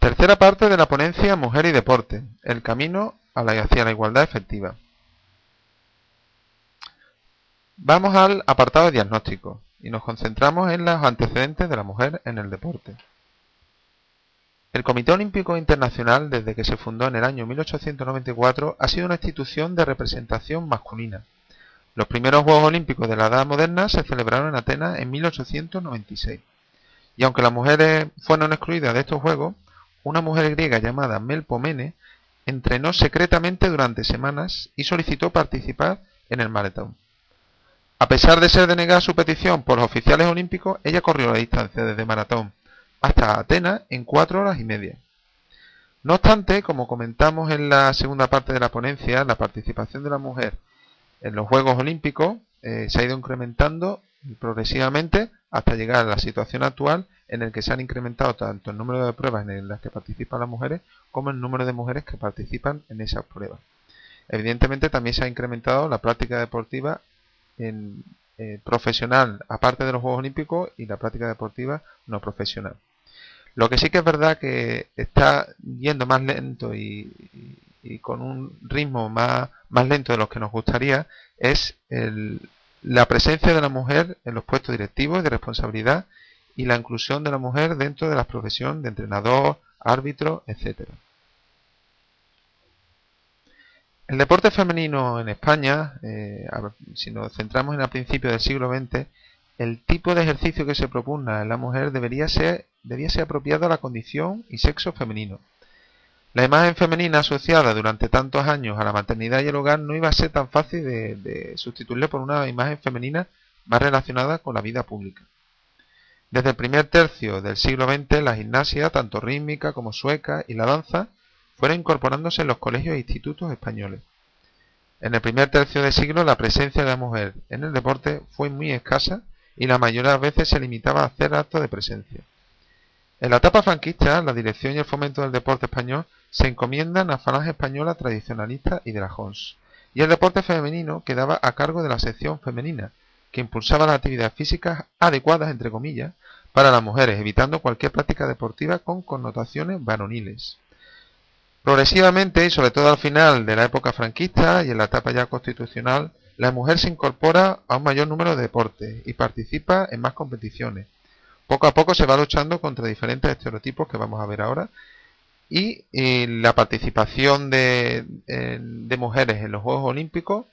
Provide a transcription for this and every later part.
Tercera parte de la ponencia Mujer y Deporte, el camino hacia la igualdad efectiva. Vamos al apartado de diagnóstico y nos concentramos en los antecedentes de la mujer en el deporte. El Comité Olímpico Internacional, desde que se fundó en el año 1894, ha sido una institución de representación masculina. Los primeros Juegos Olímpicos de la Edad Moderna se celebraron en Atenas en 1896. Y aunque las mujeres fueron excluidas de estos Juegos, una mujer griega llamada Melpomene entrenó secretamente durante semanas y solicitó participar en el maratón. A pesar de ser denegada su petición por los oficiales olímpicos, ella corrió la distancia desde maratón hasta Atenas en 4 horas y media. No obstante, como comentamos en la segunda parte de la ponencia, la participación de la mujer en los Juegos Olímpicos se ha ido incrementando progresivamente hasta llegar a la situación actual en la que se han incrementado tanto el número de pruebas en las que participan las mujeres como el número de mujeres que participan en esas pruebas. Evidentemente también se ha incrementado la práctica deportiva profesional, aparte de los Juegos Olímpicos, y la práctica deportiva no profesional. Lo que sí que es verdad que está yendo más lento y con un ritmo más lento de lo que nos gustaría es la presencia de la mujer en los puestos directivos de responsabilidad y la inclusión de la mujer dentro de la profesión de entrenador, árbitro, etc. El deporte femenino en España, si nos centramos en el principio del siglo XX, el tipo de ejercicio que se propugna en la mujer debía ser apropiado a la condición y sexo femenino. La imagen femenina asociada durante tantos años a la maternidad y el hogar no iba a ser tan fácil de sustituirle por una imagen femenina más relacionada con la vida pública. Desde el primer tercio del siglo XX, la gimnasia, tanto rítmica como sueca, y la danza fueron incorporándose en los colegios e institutos españoles. En el primer tercio del siglo, la presencia de la mujer en el deporte fue muy escasa y la mayoría de las veces se limitaba a hacer actos de presencia. En la etapa franquista, la dirección y el fomento del deporte español se encomiendan a Falange Española tradicionalista y de la JONS, y el deporte femenino quedaba a cargo de la sección femenina, que impulsaba las actividades físicas adecuadas, entre comillas, para las mujeres, evitando cualquier práctica deportiva con connotaciones varoniles. Progresivamente, y sobre todo al final de la época franquista y en la etapa ya constitucional, la mujer se incorpora a un mayor número de deportes y participa en más competiciones. Poco a poco se va luchando contra diferentes estereotipos que vamos a ver ahora, y la participación de mujeres en los Juegos Olímpicos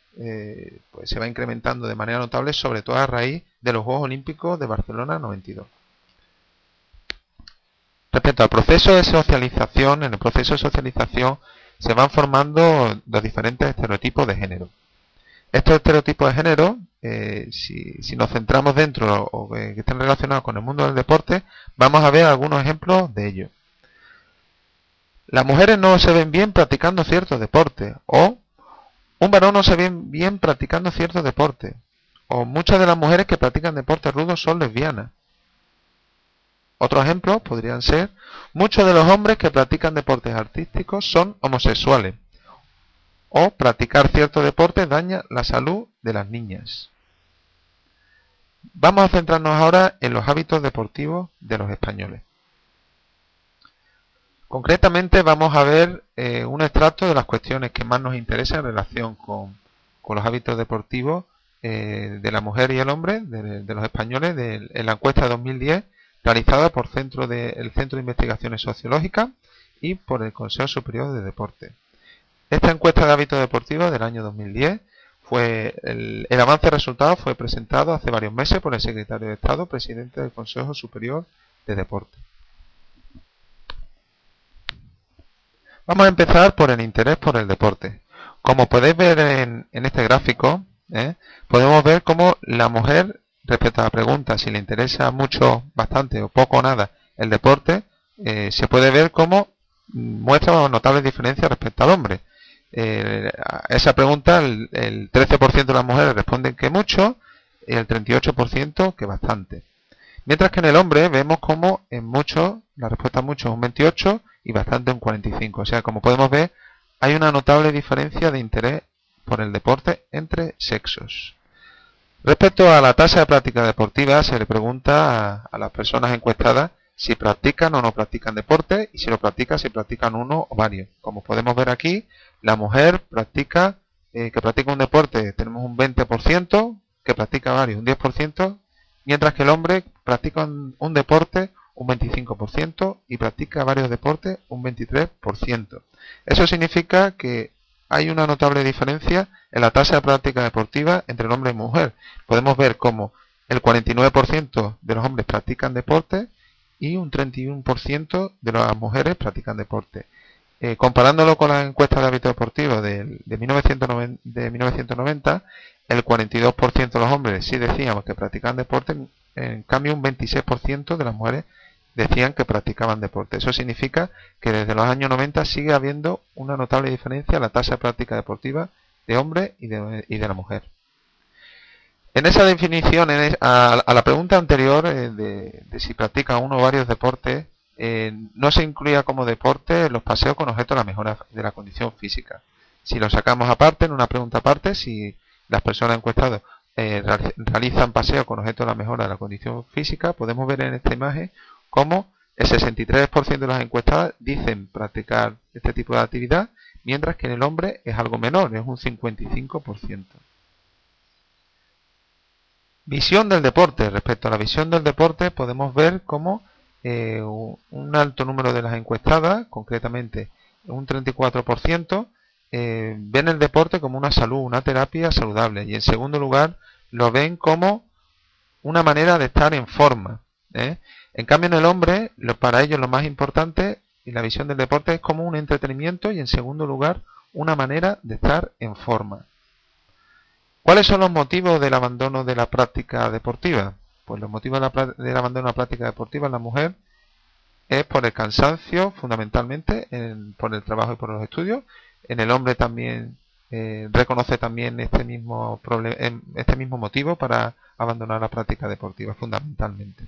pues se va incrementando de manera notable, sobre todo a raíz de los Juegos Olímpicos de Barcelona 92. Respecto al proceso de socialización, en el proceso de socialización se van formando los diferentes estereotipos de género. Estos estereotipos de género, si nos centramos dentro o que estén relacionados con el mundo del deporte, vamos a ver algunos ejemplos de ello. Las mujeres no se ven bien practicando ciertos deportes, o un varón no se ve bien practicando ciertos deportes, o muchas de las mujeres que practican deportes rudos son lesbianas. Otros ejemplos podrían ser: muchos de los hombres que practican deportes artísticos son homosexuales, o practicar ciertos deportes daña la salud de las niñas. Vamos a centrarnos ahora en los hábitos deportivos de los españoles. Concretamente vamos a ver un extracto de las cuestiones que más nos interesan en relación con los hábitos deportivos de la mujer y el hombre, de los españoles, en la encuesta de 2010 realizada por el Centro de Investigaciones Sociológicas y por el Consejo Superior de Deporte. Esta encuesta de hábitos deportivos del año 2010 el avance de resultados fue presentado hace varios meses por el secretario de Estado, presidente del Consejo Superior de Deporte. Vamos a empezar por el interés por el deporte. Como podéis ver en este gráfico, podemos ver cómo la mujer, respecto a la pregunta si le interesa mucho, bastante o poco o nada el deporte, se puede ver cómo muestra notables diferencias respecto al hombre. A esa pregunta el 13% de las mujeres responden que mucho y el 38% que bastante. Mientras que en el hombre vemos como en mucho, la respuesta mucho es un 28% y bastante un 45%. O sea, como podemos ver, hay una notable diferencia de interés por el deporte entre sexos. Respecto a la tasa de práctica deportiva, se le pregunta a las personas encuestadas si practican o no practican deporte, y si lo practican, si practican uno o varios. Como podemos ver aquí, la mujer que practica un deporte, tenemos un 20%, que practica varios, un 10%, mientras que el hombre practica un deporte, un 25%, y practica varios deportes, un 23%. Eso significa que hay una notable diferencia en la tasa de práctica deportiva entre el hombre y mujer. Podemos ver cómo el 49% de los hombres practican deporte y un 31% de las mujeres practican deporte. Comparándolo con las encuestas de hábitos deportivos de 1990, el 42% de los hombres sí decíamos que practicaban deporte, en cambio un 26% de las mujeres decían que practicaban deporte. Eso significa que desde los años 90 sigue habiendo una notable diferencia en la tasa de práctica deportiva de hombre y de la mujer. En esa definición, a la pregunta anterior de si practica uno o varios deportes, no se incluía como deporte los paseos con objeto de la mejora de la condición física. Si lo sacamos aparte, en una pregunta aparte, si las personas encuestadas realizan paseos con objeto de la mejora de la condición física, podemos ver en esta imagen cómo el 63% de las encuestadas dicen practicar este tipo de actividad, mientras que en el hombre es algo menor, es un 55%. Visión del deporte. Respecto a la visión del deporte, podemos ver cómo un alto número de las encuestadas, concretamente un 34%, ven el deporte como una salud, una terapia saludable. Y en segundo lugar, lo ven como una manera de estar en forma. En cambio, en el hombre, para ellos lo más importante y la visión del deporte es como un entretenimiento y en segundo lugar, una manera de estar en forma. ¿Cuáles son los motivos del abandono de la práctica deportiva? Pues los motivos del abandono de la práctica deportiva en la mujer es por el cansancio, fundamentalmente, por el trabajo y por los estudios. En el hombre también reconoce también este mismo motivo para abandonar la práctica deportiva, fundamentalmente.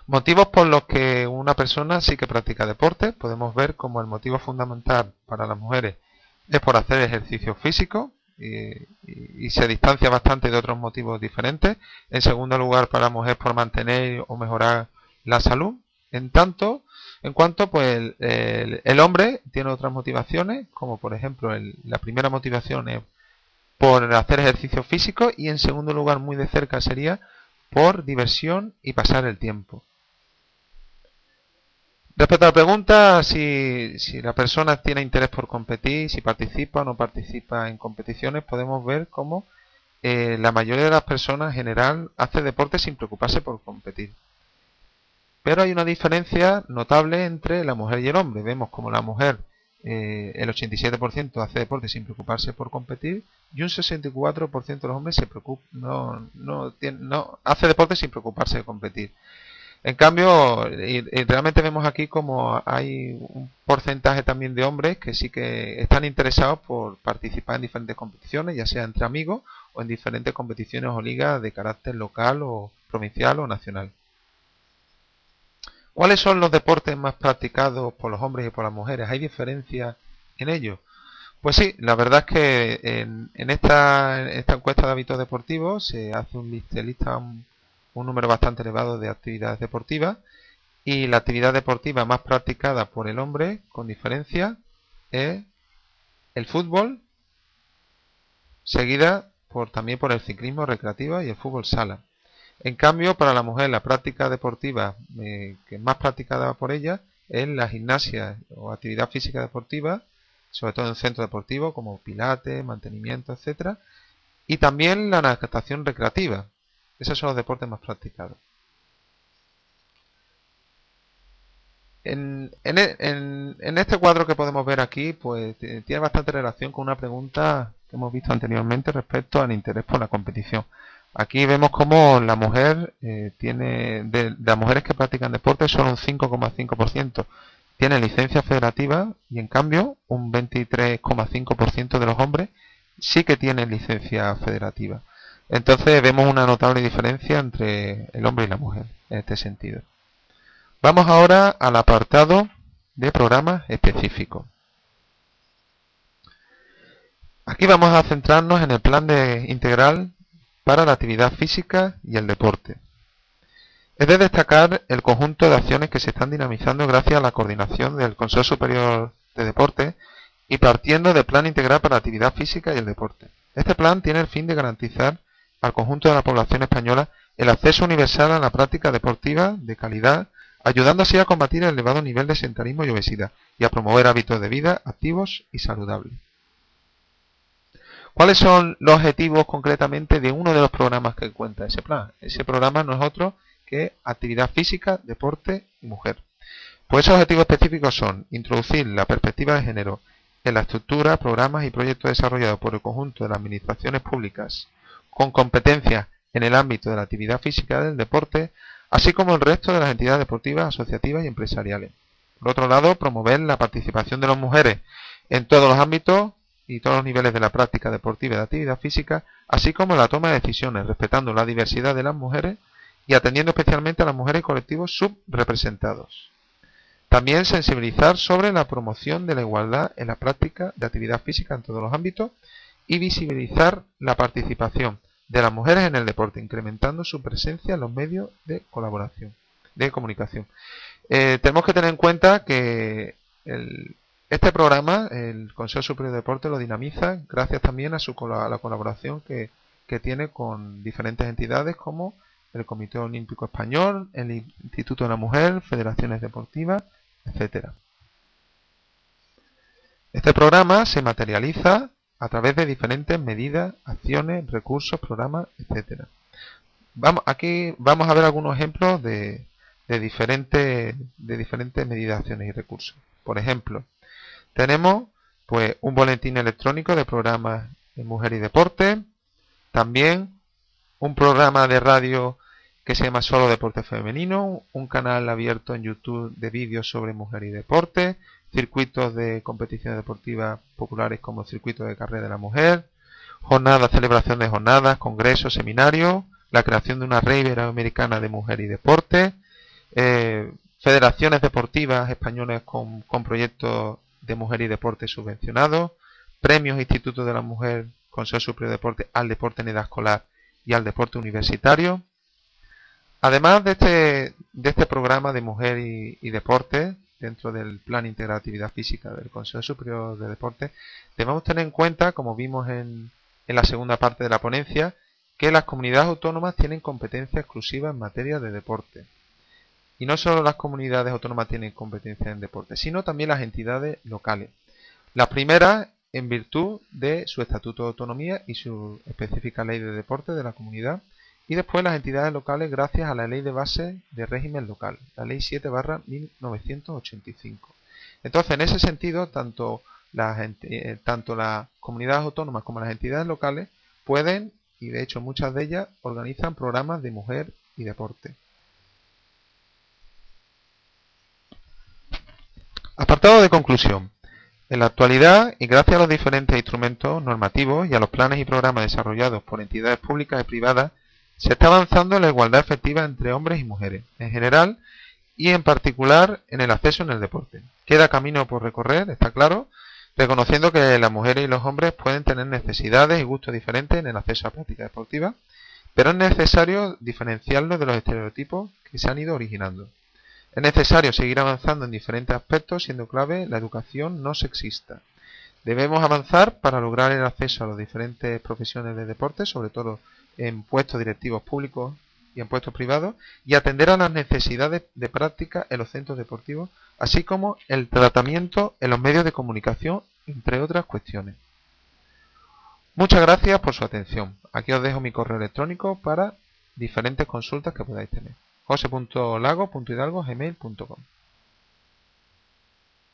Motivos por los que una persona sí que practica deporte. Podemos ver como el motivo fundamental para las mujeres es por hacer ejercicio físico y se distancia bastante de otros motivos diferentes. En segundo lugar, para la mujer por mantener o mejorar la salud. En cuanto pues el hombre tiene otras motivaciones, como por ejemplo la primera motivación es por hacer ejercicio físico y en segundo lugar muy de cerca sería por diversión y pasar el tiempo. Respecto a la pregunta si la persona tiene interés por competir, si participa o no participa en competiciones, podemos ver cómo la mayoría de las personas en general hace deporte sin preocuparse por competir. Pero hay una diferencia notable entre la mujer y el hombre. Vemos como la mujer, el 87% hace deporte sin preocuparse por competir y un 64% de los hombres no hace deporte sin preocuparse de competir. En cambio, realmente vemos aquí como hay un porcentaje también de hombres que sí que están interesados por participar en diferentes competiciones, ya sea entre amigos o en diferentes competiciones o ligas de carácter local o provincial o nacional. ¿Cuáles son los deportes más practicados por los hombres y por las mujeres? ¿Hay diferencia en ellos? Pues sí, la verdad es que en esta encuesta de hábitos deportivos se hace se lista un número bastante elevado de actividades deportivas y la actividad deportiva más practicada por el hombre, con diferencia, es el fútbol, seguida también por el ciclismo recreativo y el fútbol sala. En cambio, para la mujer, la práctica deportiva que es más practicada por ella es la gimnasia o actividad física deportiva, sobre todo en centros deportivos como pilates, mantenimiento, etcétera, y también la natación recreativa. Esos son los deportes más practicados. En este cuadro que podemos ver aquí, pues tiene bastante relación con una pregunta que hemos visto anteriormente respecto al interés por la competición. Aquí vemos cómo la mujer de las mujeres que practican deporte solo un 5,5% tiene licencia federativa y en cambio un 23,5% de los hombres sí que tienen licencia federativa. Entonces vemos una notable diferencia entre el hombre y la mujer en este sentido. Vamos ahora al apartado de programas específicos. Aquí vamos a centrarnos en el plan integral para la actividad física y el deporte. Es de destacar el conjunto de acciones que se están dinamizando gracias a la coordinación del Consejo Superior de Deporte y partiendo del Plan Integral para la Actividad Física y el Deporte. Este plan tiene el fin de garantizar al conjunto de la población española el acceso universal a la práctica deportiva de calidad, ayudando así a combatir el elevado nivel de sedentarismo y obesidad y a promover hábitos de vida activos y saludables. ¿Cuáles son los objetivos concretamente de uno de los programas que cuenta ese plan? Ese programa no es otro que actividad física, deporte y mujer. Pues esos objetivos específicos son introducir la perspectiva de género en la estructura, programas y proyectos desarrollados por el conjunto de las administraciones públicas con competencias en el ámbito de la actividad física y del deporte, así como el resto de las entidades deportivas, asociativas y empresariales. Por otro lado, promover la participación de las mujeres en todos los ámbitos y todos los niveles de la práctica deportiva y de actividad física, así como la toma de decisiones, respetando la diversidad de las mujeres y atendiendo especialmente a las mujeres y colectivos subrepresentados. También sensibilizar sobre la promoción de la igualdad en la práctica de actividad física en todos los ámbitos y visibilizar la participación de las mujeres en el deporte, incrementando su presencia en los medios de colaboración, de comunicación. Tenemos que tener en cuenta que este programa, el Consejo Superior de Deporte, lo dinamiza gracias también a la colaboración que tiene con diferentes entidades como el Comité Olímpico Español, el Instituto de la Mujer, federaciones deportivas, etcétera. Este programa se materializa a través de diferentes medidas, acciones, recursos, programas, etcétera. Aquí vamos a ver algunos ejemplos de diferentes medidas, acciones y recursos. Por ejemplo, tenemos pues un boletín electrónico de programas en mujer y deporte, también un programa de radio que se llama Solo Deporte Femenino, un canal abierto en YouTube de vídeos sobre mujer y deporte, circuitos de competiciones deportivas populares como el circuito de carrera de la mujer, jornadas, celebración de jornadas, congresos, seminarios, la creación de una red iberoamericana de mujer y deporte, federaciones deportivas españolas con proyectos de mujer y deporte subvencionados, premios Instituto de la Mujer, Consejo Superior de Deporte al deporte en edad escolar y al deporte universitario. Además de este programa de mujer y deporte, dentro del Plan Integral de Actividad Física del Consejo Superior de Deporte, debemos tener en cuenta, como vimos en la segunda parte de la ponencia, que las comunidades autónomas tienen competencia exclusiva en materia de deporte. Y no solo las comunidades autónomas tienen competencia en deporte, sino también las entidades locales. Las primeras en virtud de su Estatuto de Autonomía y su específica ley de deporte de la comunidad, y después las entidades locales gracias a la Ley de Base de Régimen Local, la Ley 7/1985. Entonces, en ese sentido, tanto las comunidades autónomas como las entidades locales pueden, y de hecho muchas de ellas, organizan programas de mujer y deporte. Apartado de conclusión. En la actualidad, y gracias a los diferentes instrumentos normativos y a los planes y programas desarrollados por entidades públicas y privadas, se está avanzando en la igualdad efectiva entre hombres y mujeres, en general y en particular en el acceso en el deporte. Queda camino por recorrer, está claro, reconociendo que las mujeres y los hombres pueden tener necesidades y gustos diferentes en el acceso a prácticas deportivas, pero es necesario diferenciarlos de los estereotipos que se han ido originando. Es necesario seguir avanzando en diferentes aspectos, siendo clave la educación no sexista. Debemos avanzar para lograr el acceso a las diferentes profesiones de deporte, sobre todo en puestos directivos públicos y en puestos privados, y atender a las necesidades de práctica en los centros deportivos, así como el tratamiento en los medios de comunicación, entre otras cuestiones. Muchas gracias por su atención. Aquí os dejo mi correo electrónico para diferentes consultas que podáis tener. jose.lago.hidalgo@gmail.com